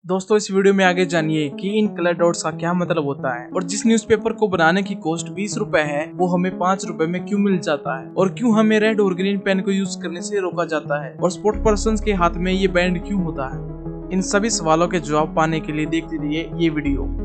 दोस्तों इस वीडियो में आगे जानिए कि इन कलर डॉट्स का क्या मतलब होता है और जिस न्यूज़पेपर को बनाने की कॉस्ट 20 रुपए है वो हमें 5 रुपए में क्यों मिल जाता है और क्यों हमें रेड और ग्रीन पेन को यूज करने से रोका जाता है और स्पोर्ट्स पर्सन के हाथ में ये बैंड क्यों होता है। इन सभी सवालों के जवाब पाने के लिए देखते रहिए ये वीडियो।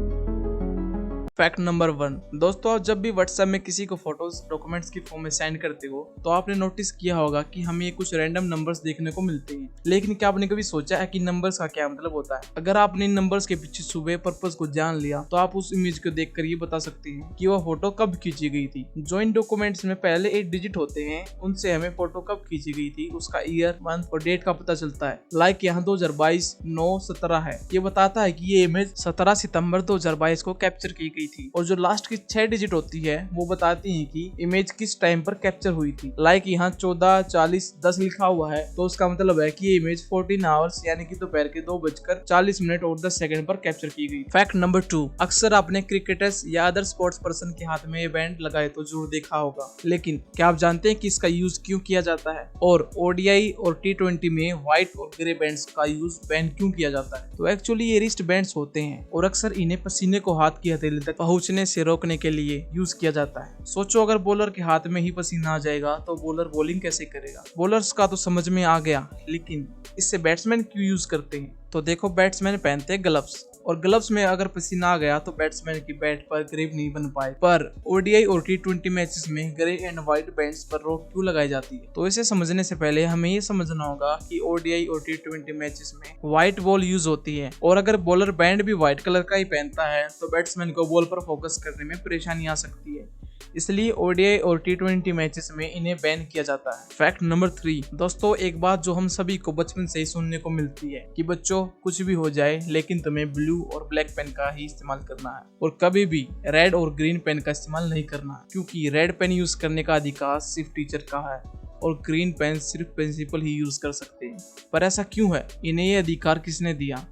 फैक्ट नंबर 1 दोस्तों, आप जब भी व्हाट्सएप में किसी को फोटोज डॉक्यूमेंट्स की फॉर्म में सेंड करते हो तो आपने नोटिस किया होगा कि हमें कुछ रैंडम नंबर्स देखने को मिलते हैं, लेकिन क्या आपने कभी सोचा है कि नंबर्स का क्या मतलब होता है। अगर आपने इन नंबर्स के पीछे छुपे पर्पस को जान लिया तो आप उस इमेज को देखकर ये बता सकते हैं कि वह फोटो कब खींची गई थी। जो इन डॉक्यूमेंट्स में पहले 8 डिजिट होते हैं उनसे हमें फोटो कब खींची गई थी उसका ईयर, मंथ और डेट का पता चलता है। लाइक यहाँ 2022-9-17 है, ये बताता है कि ये इमेज 17 सितंबर 2022 को कैप्चर की गई थी। और जो लास्ट की 6 डिजिट होती है वो बताती है कि इमेज किस टाइम पर कैप्चर हुई थी। लाइक यहाँ 14:40:10 लिखा हुआ है तो उसका मतलब है कि ये इमेज 14 आवर्स यानी कि दोपहर के 2:40 और 10 सेकंड पर कैप्चर की गई। फैक्ट नंबर 2, अक्सर आपने क्रिकेटर्स या अदर स्पोर्ट्स पर्सन के हाथ में ये बैंड लगाए तो जरूर देखा होगा, लेकिन क्या आप जानते हैं कि इसका यूज क्यों किया जाता है और ओडीआई और T20 में व्हाइट और ग्रे बैंड्स का यूज बैंड क्यों किया जाता है। तो एक्चुअली ये रिस्ट बैंड्स होते हैं और अक्सर इन्हें पसीने को हाथ की हथेली तक पहुंचने से रोकने के लिए यूज किया जाता है। सोचो अगर बॉलर के हाथ में ही पसीना आ जाएगा तो बॉलर बॉलिंग कैसे करेगा। बॉलर्स का तो समझ में आ गया, लेकिन इससे बैट्समैन क्यों यूज करते हैं। तो देखो, बैट्समैन पहनते हैं ग्लव्स और ग्लव्स में अगर पसीना आ गया तो बैट्समैन की बैट पर ग्रिप नहीं बन पाए। पर ओडीआई और T20 मैचेस में ग्रे एंड व्हाइट बैंड्स पर रोक क्यों लगाई जाती है। तो इसे समझने से पहले हमें ये समझना होगा कि ओडीआई और T20 मैचेस में व्हाइट बॉल यूज होती है और अगर बॉलर बैंड भी व्हाइट कलर का ही पहनता है तो बैट्समैन को बॉल पर फोकस करने में परेशानी आ सकती है, इसलिए ओडीआई और T20 मैचेस में इन्हें बैन किया जाता है। फैक्ट नंबर 3 दोस्तों, एक बात जो हम सभी को बचपन से ही सुनने को मिलती है कि बच्चों कुछ भी हो जाए लेकिन तुम्हें ब्लू और ब्लैक पेन का ही इस्तेमाल करना है और कभी भी रेड और ग्रीन पेन का इस्तेमाल नहीं करना है, क्योंकि रेड पेन यूज करने का अधिकार सिर्फ टीचर का है और ग्रीन पेन सिर्फ प्रिंसिपल ही यूज कर सकते हैं। पर ऐसा क्यों है, इन्हें ये अधिकार किसने दिया।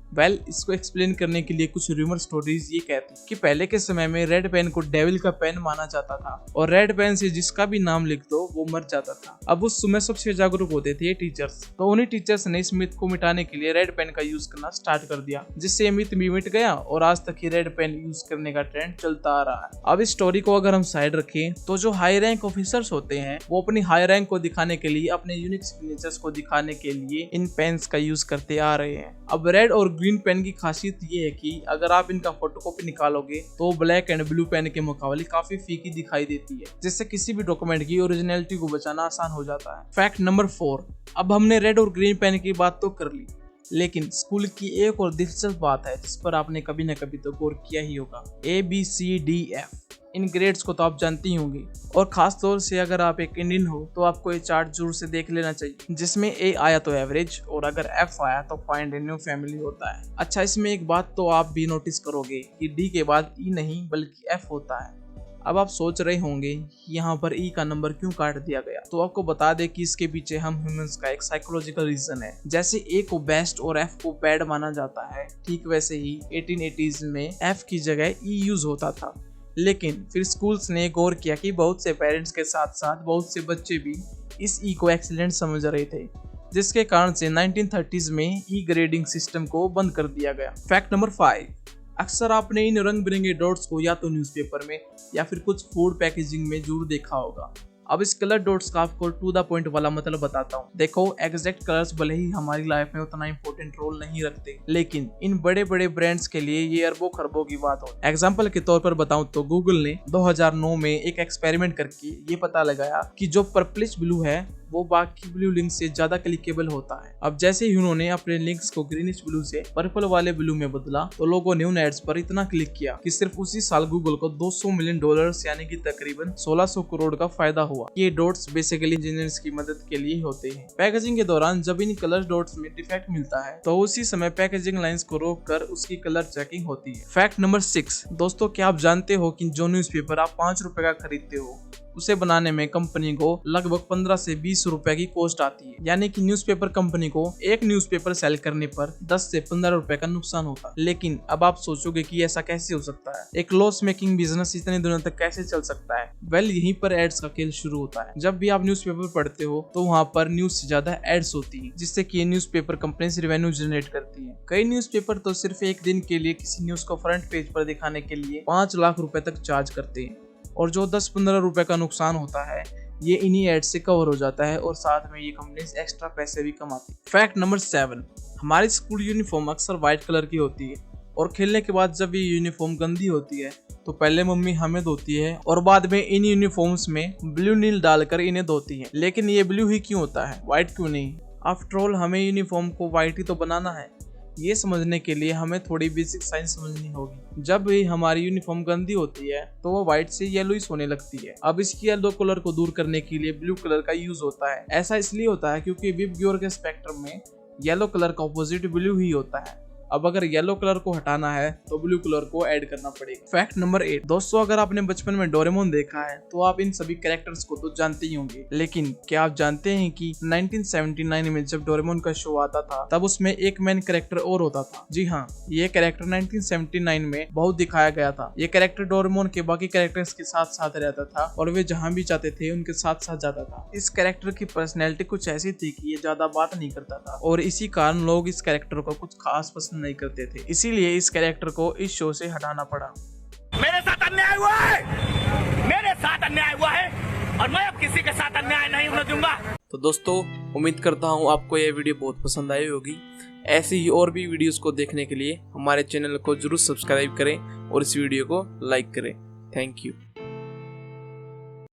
इसको एक्सप्लेन करने के लिए कुछ रूमर स्टोरीज ये कहती कि पहले के समय में रेड पेन को डेविल का पेन माना जाता था और रेड पेन से जिसका भी नाम लिख दो वो मर जाता था। अब उस समय सबसे जागरूक होते थे टीचर्स, तो उन्हीं टीचर्स ने इस मिथ को मिटाने के लिए रेड पेन का यूज करना स्टार्ट कर दिया, जिससे मिथ भी मिट गया और आज तक ही रेड पेन यूज करने का ट्रेंड चलता आ रहा है। अब इस स्टोरी को अगर हम साइड रखें तो जो हाई रैंक ऑफिसर्स होते हैं वो अपनी हाई रैंक को दिखाने के लिए, अपने यूनिक सिग्नेचर्स को दिखाने के लिए इन पेन्स का यूज करते आ रहे हैं। अब रेड और ग्रीन पेन की खासियत ये है कि अगर आप इनका फोटोकॉपी निकालोगे तो ब्लैक एंड ब्लू पेन के मुकाबले काफी फीकी दिखाई देती है, जिससे किसी भी डॉक्यूमेंट की ओरिजिनलिटी को बचाना आसान हो जाता है। फैक्ट नंबर 4, अब हमने रेड और ग्रीन पेन की बात तो कर ली, लेकिन स्कूल की एक और दिलचस्प बात है जिस पर आपने कभी न कभी तो गौर किया ही होगा। ABCDF इन ग्रेड्स को तो आप जानते ही होंगे और खास तौर से अगर आप एक इंडियन हो तो आपको ये चार्ट जरूर से देख लेना चाहिए, जिसमें A आया तो एवरेज और अगर F आया तो फाइंड ए न्यू फैमिली होता है। अच्छा, इसमें एक बात तो आप भी नोटिस करोगे कि D के बाद E नहीं बल्कि F होता है। अब आप सोच रहे होंगे यहाँ पर E का नंबर क्यों काट दिया गया, तो आपको बता दें कि इसके पीछे हम ह्यूमंस का एक साइकोलॉजिकल रीजन है। जैसे A को बेस्ट और F को बैड माना जाता है, ठीक वैसे ही 1880s में F की जगह E यूज होता था, लेकिन फिर स्कूल्स ने गौर किया कि बहुत से पेरेंट्स के साथ साथ बहुत से बच्चे भी इस E को एक्सीलेंट समझ रहे थे, जिसके कारण से 1930s में E ग्रेडिंग सिस्टम को बंद कर दिया गया। फैक्ट नंबर 5, अक्सर आपने इन रंग बिरंगे डॉट्स को या तो न्यूज़पेपर में या फिर कुछ फूड पैकेजिंग में जरूर देखा होगा। अब इस कलर डॉट्स का आपको टू द पॉइंट वाला मतलब बताता हूँ। देखो, एग्जैक्ट कलर्स भले ही हमारी लाइफ में उतना इंपॉर्टेंट रोल नहीं रखते, लेकिन इन बड़े बड़े ब्रांड्स के लिए ये अरबों खरबों की बात हो। एग्जांपल के तौर पर बताऊं तो गूगल ने 2009 में एक एक्सपेरिमेंट करके ये पता लगाया कि जो पर्पलिश ब्लू है वो बाकी ब्लू लिंक से ज्यादा क्लिकेबल होता है। अब जैसे ही उन्होंने अपने लिंक्स को ग्रीनिश ब्लू से पर्पल वाले ब्लू में बदला तो लोगों ने उन एड्स पर इतना क्लिक किया कि सिर्फ उसी साल गूगल को $200 मिलियन यानी कि तकरीबन 1600 करोड़ का फायदा हुआ। ये डॉट्स बेसिकली इंजीनियर्स की मदद के लिए होते हैं। पैकेजिंग के दौरान जब इन कलर डॉट्स में डिफेक्ट मिलता है तो उसी समय पैकेजिंग लाइंस को रोक कर उसकी कलर चेकिंग होती है। फैक्ट नंबर 6 दोस्तों, क्या आप जानते हो कि जो न्यूज़पेपर आप 5 रुपए का खरीदते हो उसे बनाने में कंपनी को लगभग 15 से 20 रुपए की कॉस्ट आती है। यानी कि न्यूज़पेपर कंपनी को एक न्यूज़पेपर सेल करने पर 10 से 15 रुपए का नुकसान होता है। लेकिन अब आप सोचोगे कि ऐसा कैसे हो सकता है, एक लॉस मेकिंग बिजनेस इतने दिनों तक कैसे चल सकता है। वेल, यहीं पर एड्स का खेल शुरू होता है। जब भी आप न्यूज़पेपर पढ़ते हो तो वहाँ पर न्यूज से ज्यादा एड्स होती है, जिससे कि न्यूज़पेपर कंपनी से रेवेन्यू जनरेट करती है। कई न्यूज़पेपर तो सिर्फ एक दिन के लिए किसी न्यूज को फ्रंट पेज पर दिखाने के लिए 5 लाख रुपए तक चार्ज करते हैं, और जो 10-15 रुपए का नुकसान होता है ये इन्हीं एड से कवर हो जाता है, और साथ में ये कंपनीज एक्स्ट्रा पैसे भी कमाती है। फैक्ट नंबर 7, हमारी स्कूल यूनिफॉर्म अक्सर व्हाइट कलर की होती है, और खेलने के बाद जब ये यूनिफॉर्म गंदी होती है तो पहले मम्मी हमें धोती है और बाद में इन यूनिफॉर्म्स में ब्लू नील डालकर इन्हें धोती है। लेकिन ये ब्लू ही क्यों होता है, व्हाइट क्यों नहीं? आफ्टर ऑल हमें यूनिफॉर्म को व्हाइट ही तो बनाना है। ये समझने के लिए हमें थोड़ी बेसिक साइंस समझनी होगी। जब भी हमारी यूनिफॉर्म गंदी होती है तो वो व्हाइट से येलोइश होने लगती है। अब इसकी येलो कलर को दूर करने के लिए ब्लू कलर का यूज होता है। ऐसा इसलिए होता है क्योंकि विबग्योर के स्पेक्ट्रम में येलो कलर का ऑपोजिट ब्लू ही होता है। अब अगर येलो कलर को हटाना है तो ब्लू कलर को ऐड करना पड़ेगा। फैक्ट नंबर 8, दोस्तों अगर आपने बचपन में डोरेमोन देखा है तो आप इन सभी कैरेक्टर्स को तो जानते ही होंगे, लेकिन क्या आप जानते हैं कि 1979 में जब डोरेमोन का शो आता था तब उसमें एक मेन कैरेक्टर और होता था। जी हाँ, ये कैरेक्टर 1979 में बहुत दिखाया गया था। ये कैरेक्टर डोरेमोन के बाकी कैरेक्टर्स के साथ साथ रहता था और वे जहाँ भी जाते थे उनके साथ साथ जाता था। इस कैरेक्टर की पर्सनैलिटी कुछ ऐसी थी कि ये ज्यादा बात नहीं करता था, और इसी कारण लोग इस कैरेक्टर को कुछ खास पसंद नहीं करते थे। इसीलिए इस कैरेक्टर को इस शो से हटाना पड़ा। मेरे साथ अन्याय हुआ है, मेरे साथ अन्याय हुआ है, और मैं अब किसी के साथ अन्याय नहीं होने दूंगा। तो दोस्तों, उम्मीद करता हूँ आपको यह वीडियो बहुत पसंद आई होगी। ऐसी ही और भी वीडियोस को देखने के लिए हमारे चैनल को जरूर सब्सक्राइब करें और इस वीडियो को लाइक करें। Thank you.